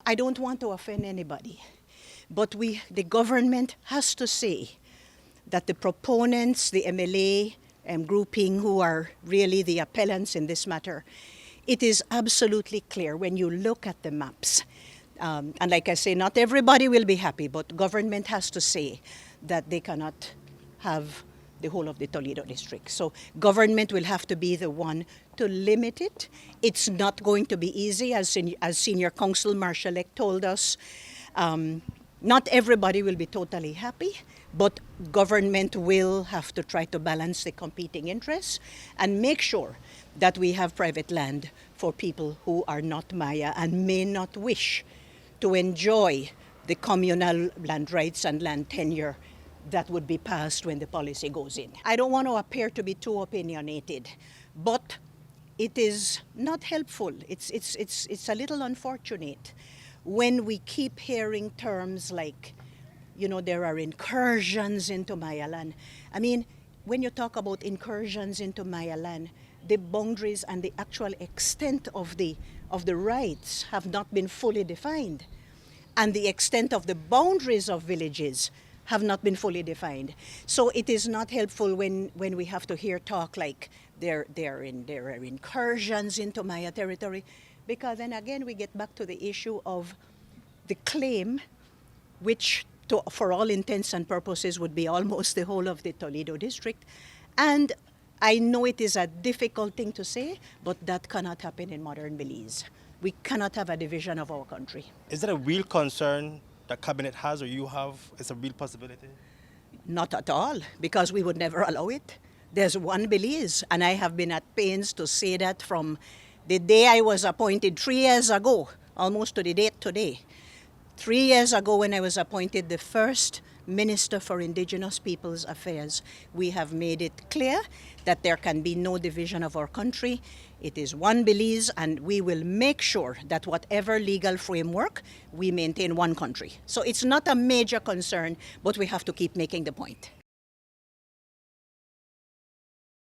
I don't want to offend anybody, but the government has to say that the proponents, the MLA grouping who are really the appellants in this matter, it is absolutely clear when you look at the maps. And like I say, not everybody will be happy, but government has to say that they cannot have the whole of the Toledo District. So government will have to be the one to limit it. It's not going to be easy, as Senior Counsel Marshall-elect told us. Not everybody will be totally happy, but government will have to try to balance the competing interests and make sure that we have private land for people who are not Maya and may not wish to enjoy the communal land rights and land tenure that would be passed when the policy goes in. I don't want to appear to be too opinionated, but it is not helpful. It's a little unfortunate when we keep hearing terms like, there are incursions into Maya land. I mean, when you talk about incursions into Maya land, the boundaries and the actual extent of the rights have not been fully defined. And the extent of the boundaries of villages have not been fully defined. So it is not helpful when we have to hear talk like there are incursions into Maya territory, because then again we get back to the issue of the claim, which for all intents and purposes would be almost the whole of the Toledo District. And I know it is a difficult thing to say, but that cannot happen in modern Belize. We cannot have a division of our country. Is that a real concern the cabinet has or you have? Is a real possibility? Not at all, because we would never allow it. There's one Belize, and I have been at pains to say that from the day I was appointed 3 years ago, almost to the date today. 3 years ago when I was appointed the first Minister for Indigenous Peoples Affairs, we have made it clear that there can be no division of our country. It is one Belize, and we will make sure that whatever legal framework, we maintain one country. So it's not a major concern, but we have to keep making the point.